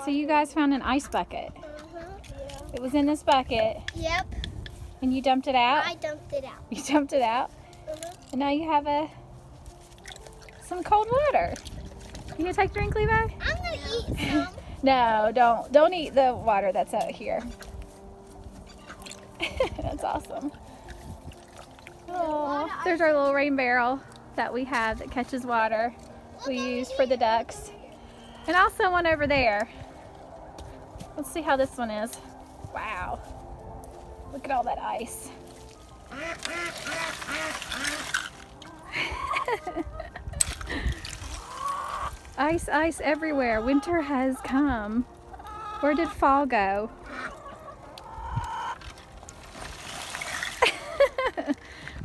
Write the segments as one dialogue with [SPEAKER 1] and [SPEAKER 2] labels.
[SPEAKER 1] So you guys found an ice bucket.
[SPEAKER 2] Yeah.
[SPEAKER 1] It was in this bucket.
[SPEAKER 2] Yep.
[SPEAKER 1] And you dumped it out?
[SPEAKER 2] I dumped it out.
[SPEAKER 1] You dumped it out? And now you have some cold water. You gonna take a drink, Levi?
[SPEAKER 2] I'm gonna eat some.
[SPEAKER 1] No, don't eat the water that's out here. That's awesome. Oh, there's our little rain barrel that we have that catches water. We use for the ducks. And also one over there. Let's see how this one is. Wow. Look at all that ice. Ice, ice everywhere. Winter has come. Where did fall go?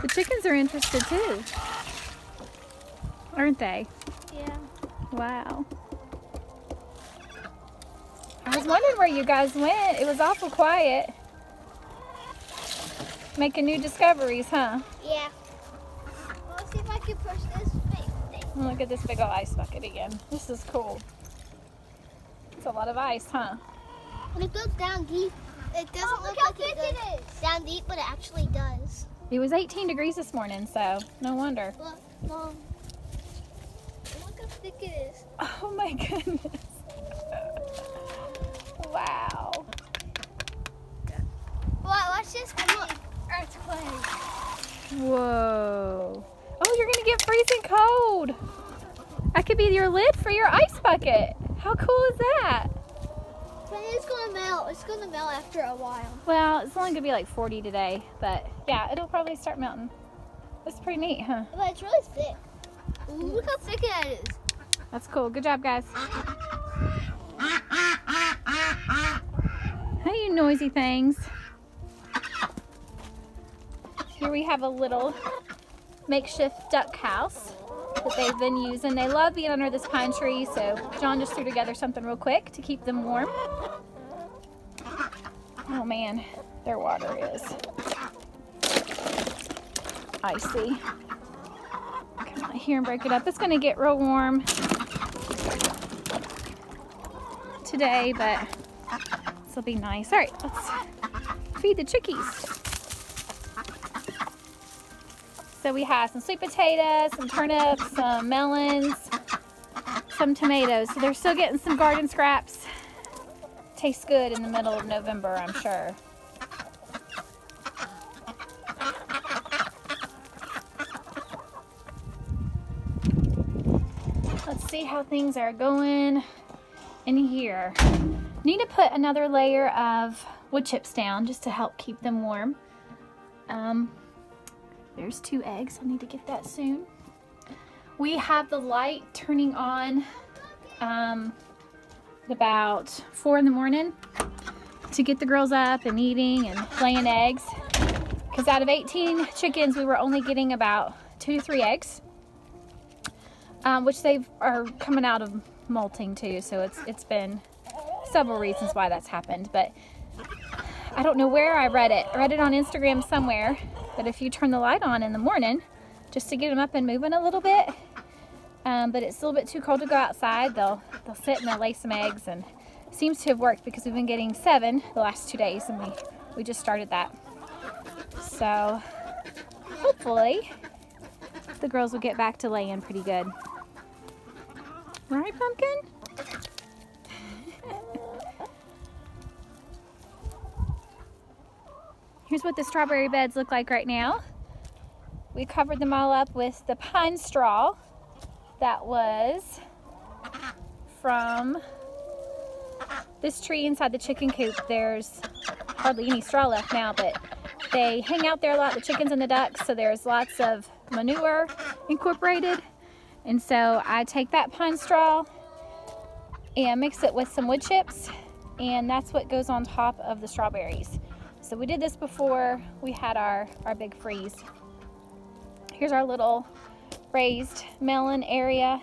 [SPEAKER 1] The chickens are interested too, aren't they?
[SPEAKER 2] Yeah.
[SPEAKER 1] Wow. I was wondering where you guys went. It was awful quiet. Making new discoveries, huh?
[SPEAKER 2] Yeah. Let's see if I can push this big thing.
[SPEAKER 1] Look at this big old ice bucket again. This is cool. It's a lot of ice, huh?
[SPEAKER 2] When it goes down deep, it doesn't look like it goes down deep, but it actually does.
[SPEAKER 1] It was 18 degrees this morning, so no wonder.
[SPEAKER 2] Look, Mom. Look how thick it is.
[SPEAKER 1] Oh my goodness. Wow.
[SPEAKER 2] Watch this. Look. Earthquake.
[SPEAKER 1] Whoa. Oh, you're gonna get freezing cold. That could be your lid for your ice bucket. How cool is that?
[SPEAKER 2] But it's gonna melt. It's gonna melt after a while.
[SPEAKER 1] Well, it's only gonna be like 40 today, but yeah, it'll probably start melting. That's pretty neat, huh?
[SPEAKER 2] But it's really thick. Ooh, look how thick that is.
[SPEAKER 1] That's cool. Good job, guys. Hey, you noisy things. Here we have a little makeshift duck house that they've been using. They love being under this pine tree, so John just threw together something real quick to keep them warm. Oh man, their water is icy. Come out here and break it up. It's gonna get real warm today, but this will be nice. All right, let's feed the chickies. So we have some sweet potatoes, some turnips, some melons, some tomatoes. So they're still getting some garden scraps. Tastes good in the middle of November, I'm sure. Let's see how things are going in here. Need to put another layer of wood chips down just to help keep them warm. There's 2 eggs. I need to get that soon. We have the light turning on at about 4 in the morning to get the girls up and eating and laying eggs. Because out of 18 chickens, we were only getting about 2 to 3 eggs, which they are coming out of molting too. So it's been several reasons why that's happened, but I don't know where I read it. I read it on Instagram somewhere. But if you turn the light on in the morning, just to get them up and moving a little bit, but it's a little bit too cold to go outside, they'll sit and they'll lay some eggs, and it seems to have worked because we've been getting 7 the last 2 days, and we just started that. So hopefully the girls will get back to laying pretty good. Right, Pumpkin? Here's what the strawberry beds look like right now. We covered them all up with the pine straw that was from this tree inside the chicken coop. There's hardly any straw left now, but they hang out there a lot, the chickens and the ducks, so there's lots of manure incorporated. And so I take that pine straw and mix it with some wood chips, and that's what goes on top of the strawberries. So we did this before we had our big freeze. Here's our little raised melon area.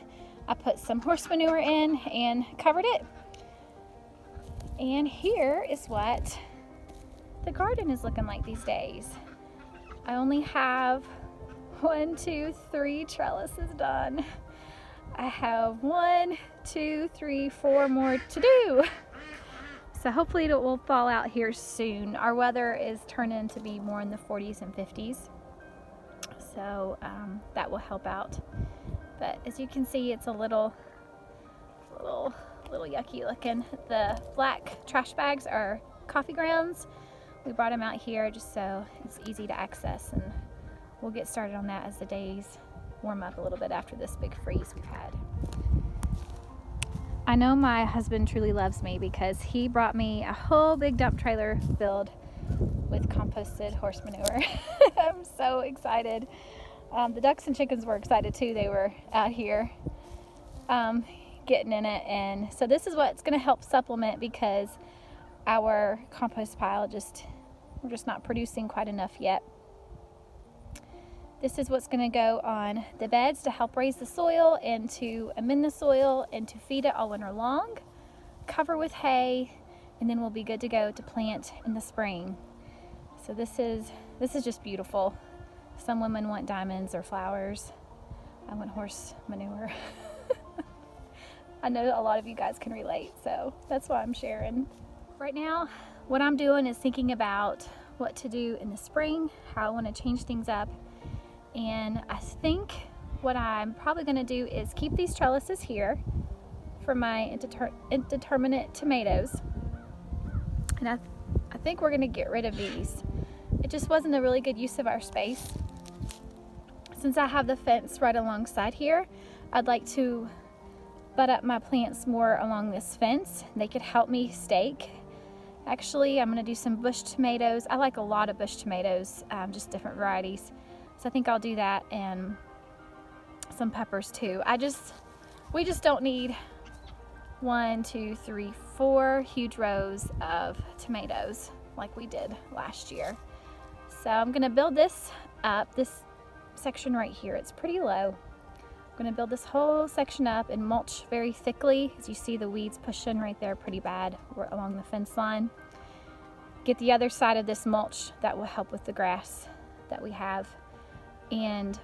[SPEAKER 1] I put some horse manure in and covered it. And here is what the garden is looking like these days. I only have 1, 2, 3 trellises done. I have 1, 2, 3, 4 more to do. So hopefully it will fall out here soon. Our weather is turning to be more in the 40s and 50s. So that will help out. But as you can see, it's a little yucky looking. The black trash bags are coffee grounds. We brought them out here just so it's easy to access, and we'll get started on that as the days warm up a little bit after this big freeze we've had. I know my husband truly loves me because he brought me a whole big dump trailer filled with composted horse manure. I'm so excited. The ducks and chickens were excited too. They were out here getting in it, and so this is what's going to help supplement, because our compost pile we're just not producing quite enough yet. This is what's going to go on the beds to help raise the soil and to amend the soil and to feed it all winter long. Cover with hay, and then we'll be good to go to plant in the spring. So this is just beautiful. Some women want diamonds or flowers. I want horse manure. I know a lot of you guys can relate, so that's why I'm sharing. Right now, what I'm doing is thinking about what to do in the spring, how I want to change things up. And I think what I'm probably going to do is keep these trellises here for my indeterminate tomatoes. And I think we're going to get rid of these. It just wasn't a really good use of our space. Since I have the fence right alongside here, I'd like to butt up my plants more along this fence. They could help me stake. Actually, I'm going to do some bush tomatoes. I like a lot of bush tomatoes, just different varieties. So I think I'll do that, and some peppers too. We just don't need 1, 2, 3, 4 huge rows of tomatoes like we did last year. So I'm gonna build this up, this section right here. It's pretty low. I'm gonna build this whole section up and mulch very thickly. As you see, the weeds pushing right there pretty bad along the fence line. Get the other side of this mulch that will help with the grass that we have, and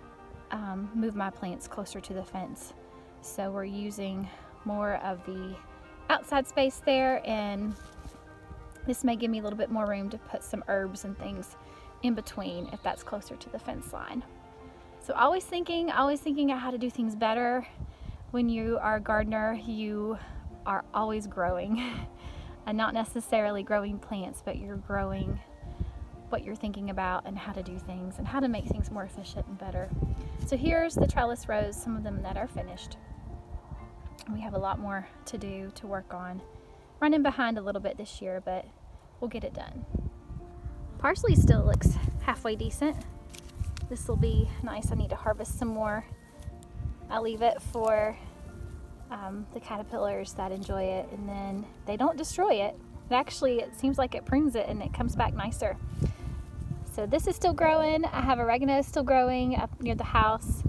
[SPEAKER 1] move my plants closer to the fence. So we're using more of the outside space there, and this may give me a little bit more room to put some herbs and things in between if that's closer to the fence line. So always thinking of how to do things better. When you are a gardener, you are always growing and not necessarily growing plants, but you're growing what you're thinking about and how to do things and how to make things more efficient and better. So here's the trellis rows, some of them that are finished. We have a lot more to do, to work on. Running behind a little bit this year, but we'll get it done. Parsley still looks halfway decent. This will be nice. I need to harvest some more. I'll leave it for the caterpillars that enjoy it, and then they don't destroy it. It seems like it prunes it and it comes back nicer. So this is still growing. I have oregano still growing up near the house.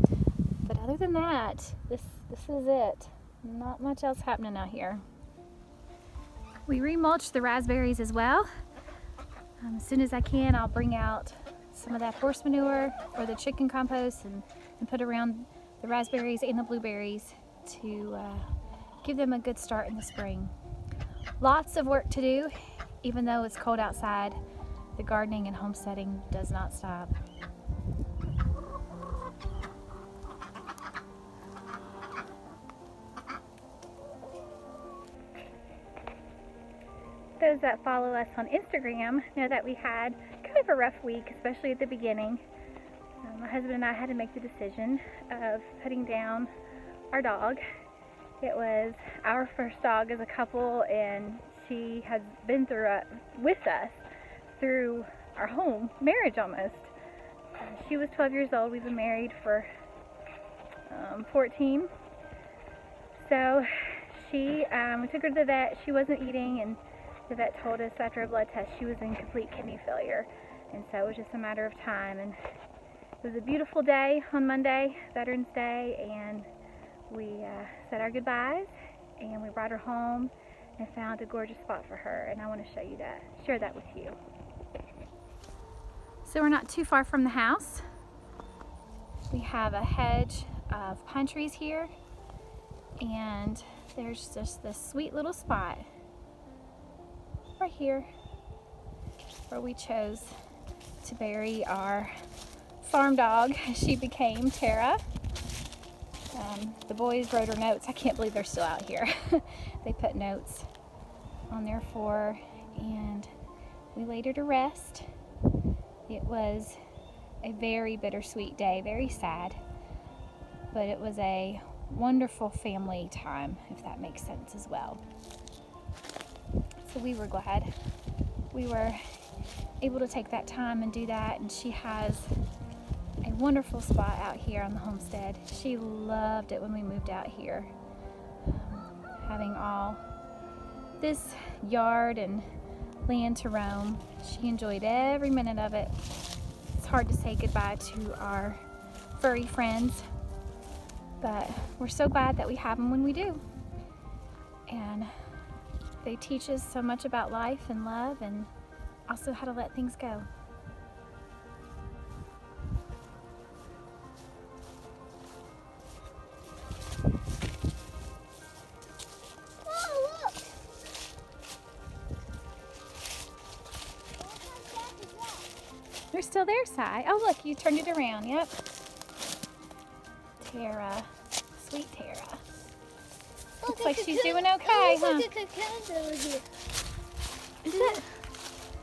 [SPEAKER 1] But other than that, this is it. Not much else happening out here. We remulched the raspberries as well. As soon as I can, I'll bring out some of that horse manure or the chicken compost and put around the raspberries and the blueberries to give them a good start in the spring. Lots of work to do. Even though it's cold outside, the gardening and homesteading does not stop. Those that follow us on Instagram know that we had kind of a rough week, especially at the beginning. My husband and I had to make the decision of putting down our dog. It was our first dog as a couple, and she has been with us through our whole marriage almost. She was 12 years old. We've been married for 14. So we took her to the vet. She wasn't eating, and the vet told us after a blood test she was in complete kidney failure. And so it was just a matter of time. And it was a beautiful day on Monday, Veterans Day, and we said our goodbyes, and we brought her home and found a gorgeous spot for her, and I want to share that with you. So we're not too far from the house. We have a hedge of pine trees here, And there's just this sweet little spot right here where we chose to bury our farm dog. She became Tara. The boys wrote her notes. I can't believe they're still out here. They put notes on there for her, and we laid her to rest. It was a very bittersweet day, very sad, but it was a wonderful family time, if that makes sense as well. So we were glad we were able to take that time and do that, and she has a wonderful spot out here on the homestead. She loved it when we moved out here, having all this yard and land to roam. She enjoyed every minute of it. It's hard to say goodbye to our furry friends, but we're so glad that we have them when we do. And they teach us so much about life and love, and also how to let things go.
[SPEAKER 2] Oh, look!
[SPEAKER 1] They're still there, Si. Oh, look, you turned it around. Yep. Tara. Sweet Tara. Looks like she's doing okay, huh?
[SPEAKER 2] Look at cocoons over here.
[SPEAKER 1] Is it?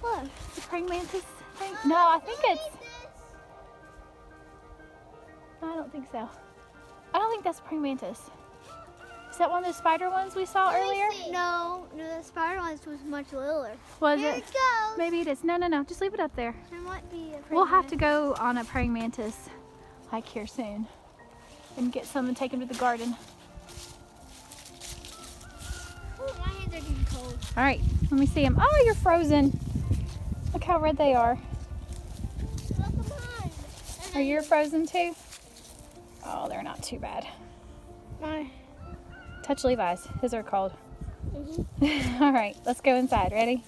[SPEAKER 1] Look, the praying mantis thing? No, I think it's... I don't think so. I don't think that's praying mantis. Is that one of those spider ones we saw earlier?
[SPEAKER 2] No, the spider ones was much littler.
[SPEAKER 1] Was
[SPEAKER 2] Here
[SPEAKER 1] it?
[SPEAKER 2] it goes.
[SPEAKER 1] Maybe it is. No, no, no. Just leave it up there.
[SPEAKER 2] There might be a
[SPEAKER 1] We'll have to go on a praying mantis hike here soon and get some and take them to the garden.
[SPEAKER 2] Oh, my hands are getting cold.
[SPEAKER 1] All right, let me see them. Oh, you're frozen. Look how red they are.
[SPEAKER 2] Look, come on.
[SPEAKER 1] Are you frozen too? Oh, they're not too bad.
[SPEAKER 2] My.
[SPEAKER 1] Touch Levi's. His are cold. All right, let's go inside. Ready?